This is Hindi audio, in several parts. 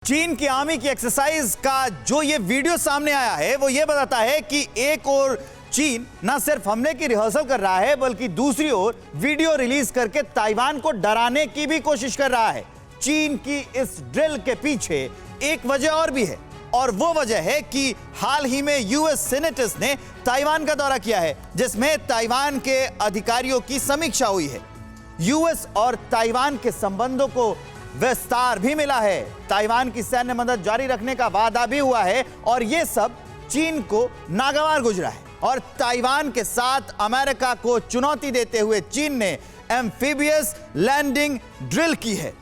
चीन की आर्मी की एक्सरसाइज का जो ये वीडियो सामने आया है वो ये बताता है कि एक और चीन ना सिर्फ हमले की रिहर्सल कर रहा है बल्कि दूसरी ओर वीडियो रिलीज करके ताइवान को डराने की भी कोशिश कर रहा है। चीन की इस ड्रिल के पीछे एक वजह और भी है और वो वजह है कि हाल ही में यूएस सीनेटर्स ने ताइवान का दौरा किया है जिसमें ताइवान के अधिकारियों की समीक्षा हुई है। यूएस और ताइवान के संबंधों को विस्तार भी मिला है, ताइवान की सैन्य मदद जारी रखने का वादा भी हुआ है और यह सब चीन को नागवार गुजरा है। और ताइवान के साथ अमेरिका को चुनौती देते हुए चीन ने एम्फीबियस लैंडिंग ड्रिल की है।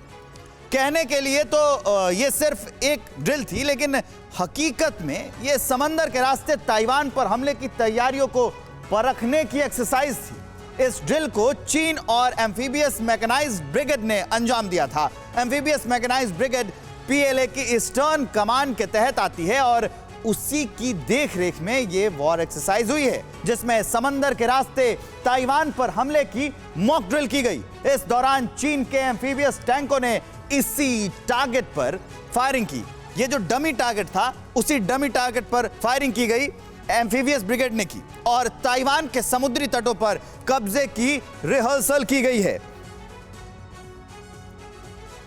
कहने के लिए तो यह सिर्फ एक ड्रिल थी, लेकिन हकीकत में यह समंदर के रास्ते ताइवान पर हमले की तैयारियों को परखने की एक्सरसाइज थी। इस ड्रिल को चीन और एम्फीबियस मैकेनाइज्ड ब्रिगेड ने अंजाम दिया था। एम्फीबियस मैकेनाइज्ड ब्रिगेड पीएलए की ईस्टर्न कमांड के तहत आती है और उसी की देखरेख में यह वॉर एक्सरसाइज हुई है जिसमें समंदर के रास्ते ताइवान पर हमले की मॉक ड्रिल की गई। इस दौरान चीन के एम्फीबियस टैंकों ने इसी टारगेट पर फायरिंग की। यह जो डमी टारगेट था उसी डमी टारगेट पर फायरिंग की गई एम्फीबियस ब्रिगेड ने की और ताइवान के समुद्री तटों पर कब्जे की रिहर्सल की गई है।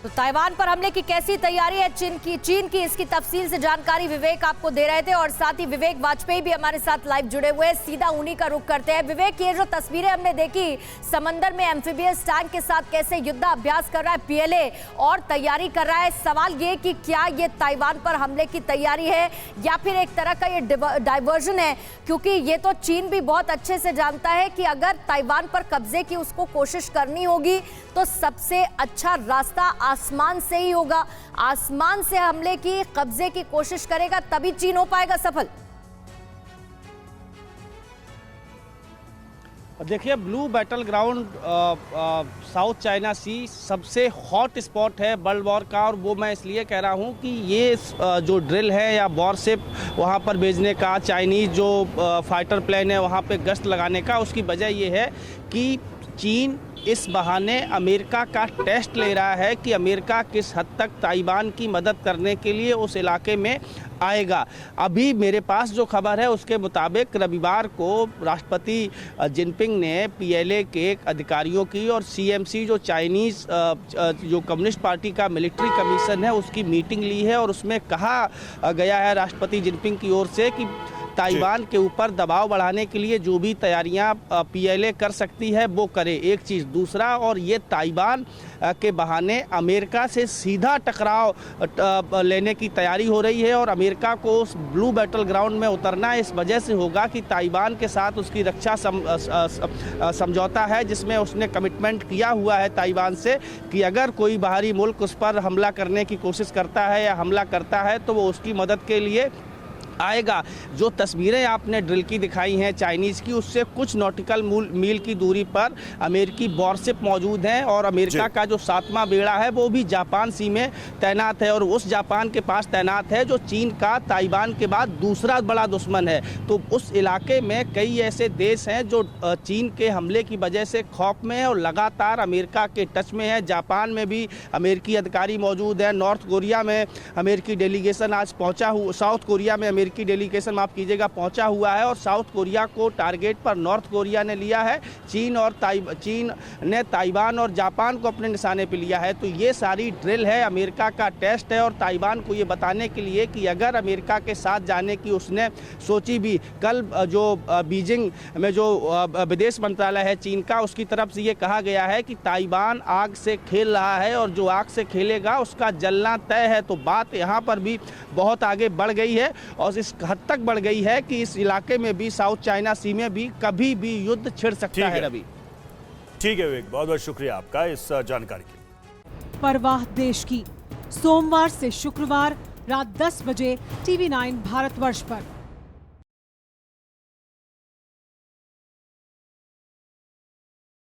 तो ताइवान पर हमले की कैसी तैयारी है चीन की इसकी तफसील से जानकारी विवेक आपको दे रहे थे और साथ ही विवेक वाजपेयी भी हमारे साथ लाइव जुड़े हुए हैं। सीधा उन्हीं का रुख करते हैं। विवेक, ये जो तस्वीरें हमने देखी समंदर में एम्फीबियस टैंक के साथ कैसे युद्धाभ्यास कर रहा है पीएलए और तैयारी कर रहा है, सवाल ये कि क्या ये ताइवान पर हमले की तैयारी है या फिर एक तरह का ये डाइवर्जन है, क्योंकि ये तो चीन भी बहुत अच्छे से जानता है कि अगर ताइवान पर कब्जे की उसको कोशिश करनी होगी तो सबसे अच्छा रास्ता आसमान से ही होगा। आसमान से हमले की कब्जे की कोशिश करेगा तभी चीन हो पाएगा सफल। देखिए, blue battleground South China Sea सबसे हॉट स्पॉट है वर्ल्ड वॉर का, और वो मैं इसलिए कह रहा हूँ कि ये जो ड्रिल है या वॉरशिप वहाँ पर भेजने का, चाइनीज़ जो फाइटर प्लेन है वहाँ पे गश्त लगाने का, उसकी वजह ये है कि चीन इस बहाने अमेरिका का टेस्ट ले रहा है कि अमेरिका किस हद तक ताइवान की मदद करने के लिए उस इलाके में आएगा। अभी मेरे पास जो खबर है उसके मुताबिक रविवार को राष्ट्रपति जिनपिंग ने पीएलए के अधिकारियों की और सीएमसी जो चाइनीज़ जो कम्युनिस्ट पार्टी का मिलिट्री कमीशन है उसकी मीटिंग ली है और उसमें कहा गया है राष्ट्रपति जिनपिंग की ओर से कि ताइवान के ऊपर दबाव बढ़ाने के लिए जो भी तैयारियां पीएलए कर सकती है वो करे, एक चीज़। दूसरा, और ये ताइवान के बहाने अमेरिका से सीधा टकराव लेने की तैयारी हो रही है और अमेरिका को उस ब्लू बैटल ग्राउंड में उतरना इस वजह से होगा कि ताइवान के साथ उसकी रक्षा समझौता है जिसमें उसने कमिटमेंट किया हुआ है ताइवान से कि अगर कोई बाहरी मुल्क उस पर हमला करने की कोशिश करता है या हमला करता है तो वो उसकी मदद के लिए आएगा। जो तस्वीरें आपने ड्रिल की दिखाई हैं चाइनीज़ की, उससे कुछ नॉटिकल मील की दूरी पर अमेरिकी वॉरशिप मौजूद हैं और अमेरिका का जो 7वां बेड़ा है वो भी जापान सी में तैनात है और उस जापान के पास तैनात है जो चीन का ताइवान के बाद दूसरा बड़ा दुश्मन है। तो उस इलाके में कई ऐसे देश हैं जो चीन के हमले की वजह से खौफ में है और लगातार अमेरिका के टच में है। जापान में भी अमेरिकी अधिकारी मौजूद हैं, नॉर्थ कोरिया में अमेरिकी डेलीगेशन आज पहुँचा हुआ, साउथ कोरिया में की डेलीगेशन माफ कीजिएगा पहुंचा हुआ है और साउथ कोरिया को टारगेट पर नॉर्थ कोरिया ने लिया है। चीन ने ताइवान और जापान को अपने निशाने पे लिया है। तो ये सारी ड्रिल है, अमेरिका का टेस्ट है और ताइवान को ये बताने के लिए कि अगर अमेरिका के साथ जाने की उसने सोची भी, कल जो बीजिंग में जो विदेश मंत्रालय है चीन का, उसकी तरफ से ये कहा गया है कि ताइवान आग से खेल रहा है और जो आग से खेलेगा उसका जलना तय है। तो बात यहाँ पर भी बहुत आगे बढ़ गई है और इस हद तक बढ़ गई है कि इस इलाके में भी, साउथ चाइना सी में भी कभी भी युद्ध छिड़ सकता है। रवि, ठीक है विवेक, बहुत बहुत शुक्रिया आपका इस जानकारी के लिए। परवाह देश की, सोमवार से शुक्रवार रात 10 बजे TV9 भारतवर्ष पर।